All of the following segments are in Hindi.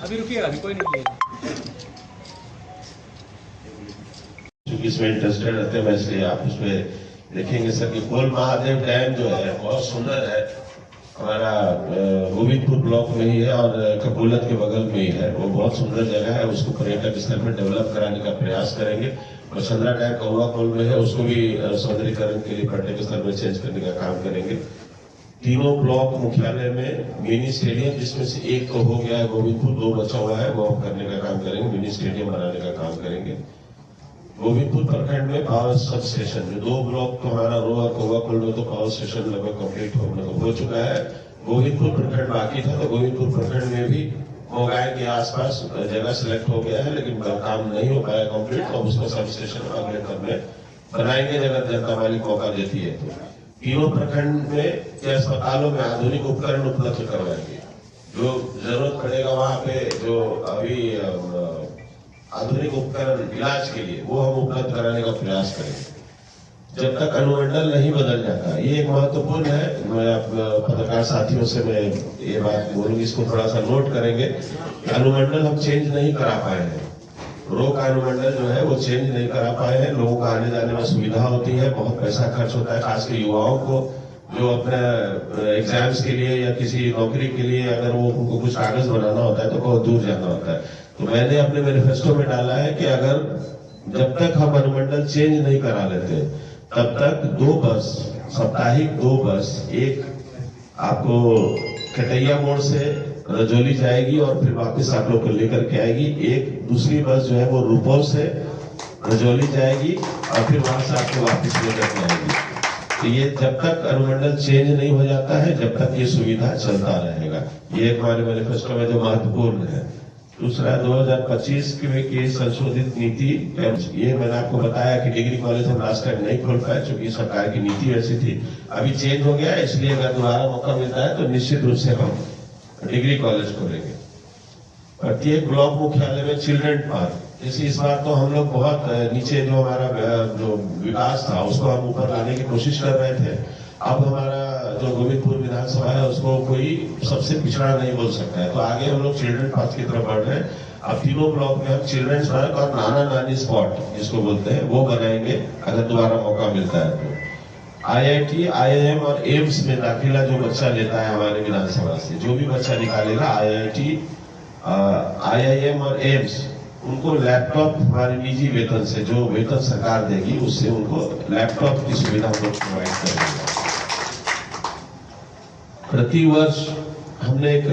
अभी रुकिएगा, अभी कोई नहीं किया। क्योंकि इसमें इंटरेस्टेड रहते हैं, मैं इसलिए आप उसमें देखेंगे सर कि कोल महादेव डैम जो है बहुत सुंदर है, हमारा गोविंदपुर ब्लॉक में ही है और कपूलत के बगल में ही है। वो बहुत सुंदर जगह है, उसको पर्यटक स्थल में डेवलप कराने का प्रयास करेंगे। मछंद्रा डैम कौवा कोल में है, उसको भी सौंदर्यीकरण के लिए पर्यटक स्थल में चेंज करने का काम करेंगे। तीनों ब्लॉक मुख्यालय में मिनी स्टेडियम, जिसमें से एक तो हो गया है गोविंदपुर, 2 बचा हुआ है, वो करने का काम करेंगे, मिनी स्टेडियम बनाने का काम करेंगे। गोविंदपुर प्रखंड में पावर सब स्टेशन, जो 2 ब्लॉक तो हमारा रो और कौवा कुल में तो पावर स्टेशन लगभग कंप्लीट हो चुका है। गोविंदपुर प्रखंड बाकी था, तो गोविंदपुर प्रखंड में भी मोगाई के आसपास जगह सिलेक्ट हो गया है, लेकिन काम नहीं हो पाया कंप्लीट, तो उसको सब स्टेशन अगले क्रम में बनाएंगे अगर जनता मालिक मौका देती है तो। तीनों प्रखंड में के अस्पतालों में आधुनिक उपकरण उपलब्ध करवाएंगे। जो जरूरत पड़ेगा वहां पे जो अभी आधुनिक उपकरण इलाज के लिए वो हम उपलब्ध कराने का प्रयास करेंगे जब तक अनुमंडल नहीं बदल जाता। ये एक महत्वपूर्ण है, मैं पत्रकार साथियों से मैं ये बात बोलूंगी, इसको थोड़ा सा नोट करेंगे। अनुमंडल हम चेंज नहीं करा पाए हैं, रो का अनुमंडल जो है वो चेंज नहीं करा पाए हैं। लोगों को आने जाने में सुविधा होती है, बहुत पैसा खर्च होता है, खासकर युवाओं को जो अपने एग्जाम्स के लिए या किसी नौकरी के लिए अगर वो उनको कुछ कागज बनाना होता है तो बहुत दूर जाना होता है। तो मैंने अपने मैनिफेस्टो में डाला है कि अगर जब तक हम अनुमंडल चेंज नहीं करा लेते तब तक 2 बस साप्ताहिक 2 बस, एक आपको कटैया मोड़ से रजौली जाएगी और फिर वापस आप लोग को लेकर के आएगी। एक दूसरी बस जो है वो रुपौल से रजौली जाएगी और फिर वहां से आपको वापस लेकर के आएगी। तो ये जब तक अनुमंडल चेंज नहीं हो जाता है जब तक ये सुविधा चलता रहेगा। ये एक हमारे मैनिफेस्टो में जो महत्वपूर्ण है। दूसरा 2025 की संशोधित नीति, ये मैंने आपको बताया कि डिग्री कॉलेज हम लास्ट टाइम नहीं खोल पाए क्योंकि सरकार की नीति वैसी थी। अभी चेंज हो गया, इसलिए अगर दोबारा मौका मिलता है तो निश्चित रूप से हम डिग्री कॉलेज खोलेंगे। प्रत्येक ब्लॉक मुख्यालय में चिल्ड्रन पार्क, जैसे इस बार तो हम लोग बहुत नीचे जो हमारा जो विकास था उसको हम ऊपर लाने की कोशिश कर रहे थे। अब हमारा जो गोविंदपुर विधानसभा है उसको कोई सबसे पिछड़ा नहीं बोल सकता है, तो आगे हम लोग चिल्ड्रन पार्क की तरफ बढ़ रहे हैं। अब तीनों ब्लॉक में हम चिल्ड्रन पार्क और नाना नानी स्पॉट जिसको बोलते हैं वो बनाएंगे अगर दोबारा मौका मिलता है तो। IIT, IIM और एम्स में दाखिला जो बच्चा लेता है हमारे विधानसभा से, जो भी बच्चा निकालेगा IIT, IIM और एम्स, उनको लैपटॉप हमारे निजी वेतन से, जो वेतन सरकार देगी उससे उनको लैपटॉप की सुविधा हम लोग प्रोवाइड करेंगे। प्रति वर्ष हमने एक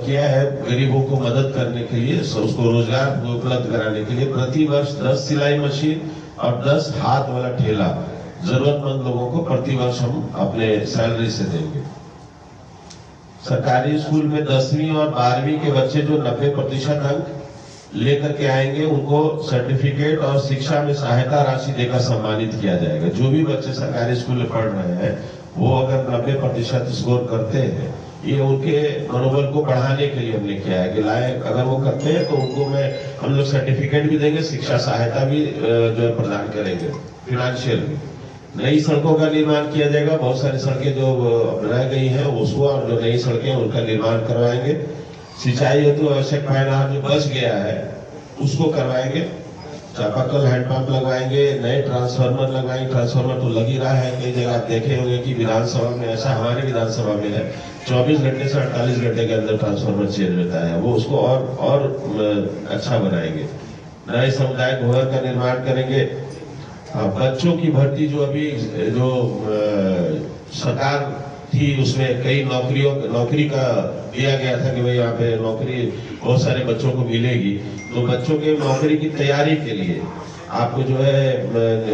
किया है गरीबों को मदद करने के लिए, उसको रोजगार उपलब्ध कराने के लिए प्रति वर्ष 10 सिलाई मशीन और 10 हाथ वाला ठेला जरूरतमंद लोगों को प्रति वर्ष हम अपने सैलरी से देंगे। सरकारी स्कूल में 10वीं और 12वीं के बच्चे जो 90% अंक लेकर के आएंगे उनको सर्टिफिकेट और शिक्षा में सहायता राशि देकर सम्मानित किया जाएगा। जो भी बच्चे सरकारी स्कूल में पढ़ रहे हैं वो अगर 90% स्कोर करते हैं, ये उनके मनोबल को बढ़ाने के लिए हमने किया है कि लायक अगर वो करते हैं तो उनको हम लोग सर्टिफिकेट भी देंगे, शिक्षा सहायता भी जो प्रदान करेंगे, फिनेंशियल भी। नई सड़कों का निर्माण किया जाएगा, बहुत सारी सड़कें जो रह गई हैं उसको, और जो नई सड़कें उनका निर्माण करवाएंगे। सिंचाई हेतु आवश्यक पायदान जो बच गया है उसको करवाएंगे। चापाकल हैंडपंप लगवाएंगे, नए ट्रांसफार्मर लगाएंगे। ट्रांसफार्मर तो लग ही रहा है, कई जगह आप देखे होंगे कि विधानसभा में, ऐसा हमारे विधानसभा में है, 24 घंटे से 48 घंटे के अंदर ट्रांसफार्मर चेंज होता है, वो उसको और अच्छा बनाएंगे। नए सामुदायिक भवन का निर्माण करेंगे। बच्चों की भर्ती जो अभी जो सरकार थी उसमें कई नौकरी का दिया गया था कि भाई यहाँ पे नौकरी बहुत सारे बच्चों को मिलेगी, तो बच्चों के नौकरी की तैयारी के लिए आपको जो है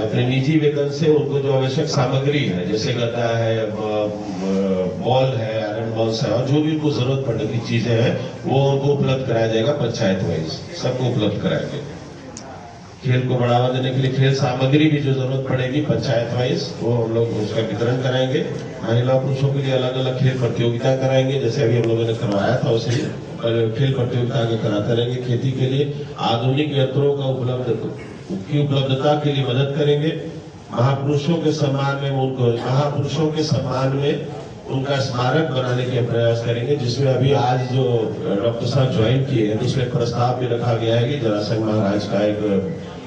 अपने निजी वेतन से उनको जो आवश्यक सामग्री है, जैसे गदा है, बॉल है, आयरन बॉल्स है, और जो भी उनको जरूरत पड़ने की चीजें हैं वो उनको उपलब्ध कराया जाएगा। पंचायत वाइज सबको उपलब्ध कराएंगे। खेल को बढ़ावा देने के लिए खेल सामग्री भी जो जरूरत पड़ेगी पंचायत वाइज वो हम लोग उसका वितरण कराएंगे। महिला पुरुषों के लिए अलग अलग खेल प्रतियोगिता कराएंगे, जैसे अभी हम लोगों ने करवाया था उसे खेल प्रतियोगिता आगे कराते रहेंगे। खेती के लिए आधुनिक यंत्रों का उपलब्धता के लिए मदद करेंगे। महापुरुषों के सम्मान में उनका स्मारक बनाने के प्रयास करेंगे, जिसमें अभी आज जो डॉक्टर साहब ज्वाइन किए हैं, तो उसमें प्रस्ताव भी रखा गया है कि जरासंध महाराज का एक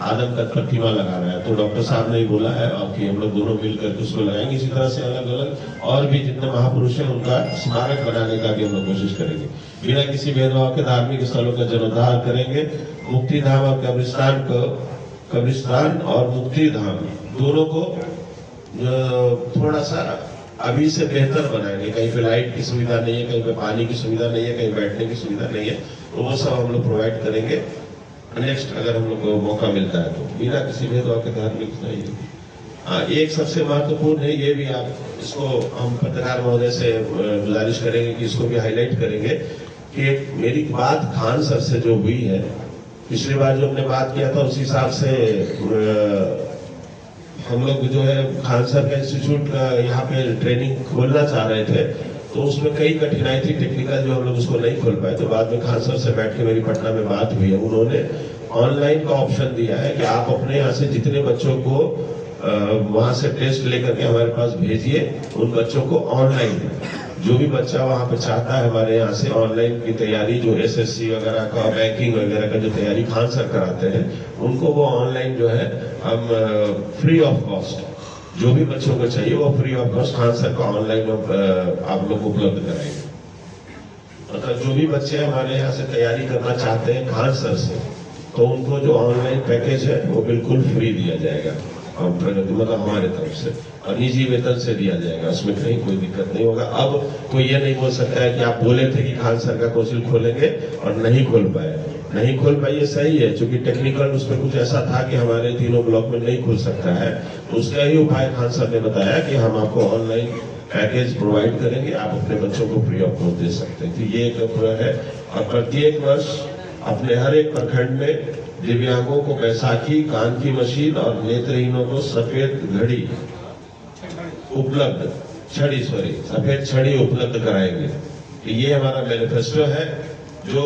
आदमकद प्रतिमा लगाना है। तो डॉक्टर साहब ने बोला है कि हम लोग दोनों मिल करके उसको लगाएंगे। इसी तरह से अलग अलग और भी जितने महापुरुष हैं उनका स्मारक बनाने का भी हम लोग कोशिश करेंगे। बिना किसी भेदभाव के धार्मिक स्थलों का जीर्णोद्धार करेंगे। मुक्ति धाम और कब्रिस्तान और मुक्ति धाम दोनों को थोड़ा सा अभी से बेहतर बनाएंगे। कहीं पे लाइट की सुविधा नहीं है, कहीं पे पानी की सुविधा नहीं है, कहीं बैठने की सुविधा नहीं है, तो वो सब हम लोग प्रोवाइड करेंगे नेक्स्ट, अगर हम लोग को मौका मिलता है तो, बिना किसी भेदभाव के धार्मिक नहीं। एक सबसे महत्वपूर्ण है, ये भी आप इसको हम पत्रकार महोदय से गुजारिश करेंगे कि इसको भी हाईलाइट करेंगे कि मेरी बात खान सर से जो हुई है, पिछली बार जो हमने बात किया था उस हिसाब से हम लोग जो है खान सर का इंस्टीट्यूट का यहाँ पे ट्रेनिंग खोलना चाह रहे थे, तो उसमें कई कठिनाई थी टेक्निकल, जो हम लोग उसको नहीं खोल पाए। तो बाद में खान सर से बैठ के मेरी पटना में बात हुई है, उन्होंने ऑनलाइन का ऑप्शन दिया है कि आप अपने यहाँ से जितने बच्चों को वहां से टेस्ट लेकर के हमारे पास भेजिए, उन बच्चों को ऑनलाइन, जो भी बच्चा वहां पे चाहता है हमारे यहाँ से ऑनलाइन की तैयारी, जो एसएससी वगैरह का, बैंकिंग वगैरह का जो तैयारी खान सर कराते हैं, उनको वो ऑनलाइन जो है हम फ्री ऑफ कॉस्ट, जो भी बच्चों को चाहिए वो free of cost Khan sir का ऑनलाइन आप लोग उपलब्ध कराएंगे। मतलब जो भी बच्चे हमारे यहाँ से तैयारी करना चाहते हैं खान सर से, तो उनको जो ऑनलाइन पैकेज है वो बिल्कुल फ्री दिया जाएगा, मतलब हमारे तरफ से, और निजी वेतन से दिया जाएगा, उसमें कहीं कोई दिक्कत नहीं होगा। अब कोई ये नहीं बोल सकता है कि आप बोले थे कि खान सर का कौशल खोलेंगे और नहीं खोल पाए, ये सही है, क्योंकि टेक्निकल उसमें कुछ ऐसा था कि हमारे तीनों ब्लॉक में नहीं खुल सकता है, तो उसका ही उपाय खान सर ने बताया कि हम आपको ऑनलाइन पैकेज प्रोवाइड करेंगे, आप अपने बच्चों को फ्री ऑफ कॉस्ट दे सकते हैं। तो ये एक है, और प्रत्येक वर्ष अपने हर एक प्रखंड में दिव्यांगों को बैसाखी, कान की मशीन और नेत्रहीनों को सफेद छड़ी उपलब्ध कराएंगे। तो ये हमारा मैनिफेस्टो है, जो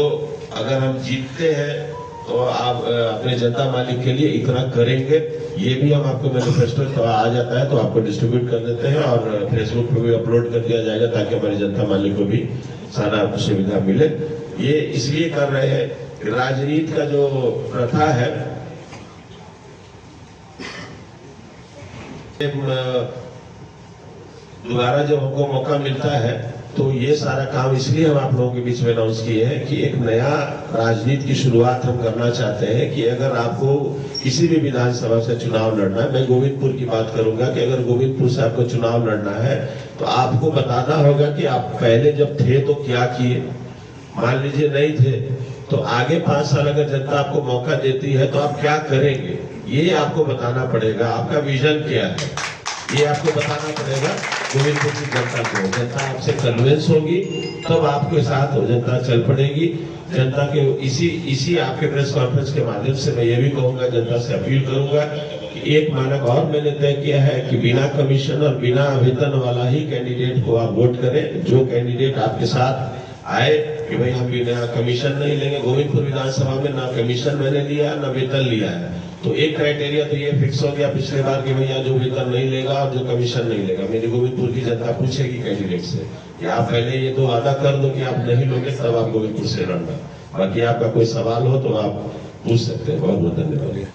अगर हम जीतते हैं तो आप अपने जनता मालिक के लिए इतना करेंगे। ये भी हम आपको मैनिफेस्टो तो आ जाता है तो आपको डिस्ट्रीब्यूट कर देते हैं और फेसबुक पे भी अपलोड कर दिया जाएगा, ताकि हमारी जनता मालिक को भी सारा सुविधा मिले। ये इसलिए कर रहे हैं कि राजनीति का जो प्रथा है, दोबारा जब हमको मौका मिलता है तो ये सारा काम इसलिए हम आप लोगों के बीच में अनाउंस किए हैं कि एक नया राजनीति की शुरुआत हम करना चाहते हैं कि अगर आपको किसी भी विधानसभा से चुनाव लड़ना है, मैं गोविंदपुर की बात करूंगा कि अगर गोविंदपुर से आपको चुनाव लड़ना है तो आपको बताना होगा कि आप पहले जब थे तो क्या किए। मान लीजिए नहीं थे तो आगे 5 साल अगर जनता आपको मौका देती है तो आप क्या करेंगे, ये आपको बताना पड़ेगा। आपका विजन क्या है ये आपको बताना पड़ेगा गोविंदपुर की जनता को। जनता आपसे कन्विंस होगी तब आपके साथ जनता चल पड़ेगी। जनता के इसी आपके प्रेस कॉन्फ्रेंस के माध्यम से मैं ये भी कहूंगा, जनता से अपील करूंगा कि एक मानक और मैंने तय किया है कि बिना कमीशन और बिना वेतन वाला ही कैंडिडेट को आप वोट करें। जो कैंडिडेट आपके साथ आए कि भाई हम बिना कमीशन नहीं लेंगे, गोविंदपुर विधानसभा में ना कमीशन मैंने लिया ना वेतन लिया है, तो एक क्राइटेरिया तो ये फिक्स हो गया पिछले बार कि भैया जो वेतन नहीं लेगा और जो कमीशन नहीं लेगा। मेरी गोविंदपुर की जनता पूछेगी कैंडिडेट से कि आप पहले ये तो वादा कर दो कि आप नहीं लोगे, तब आप गोविंदपुर से लड़ना। बाकी आपका कोई सवाल हो तो आप पूछ सकते हैं। बहुत बहुत धन्यवाद।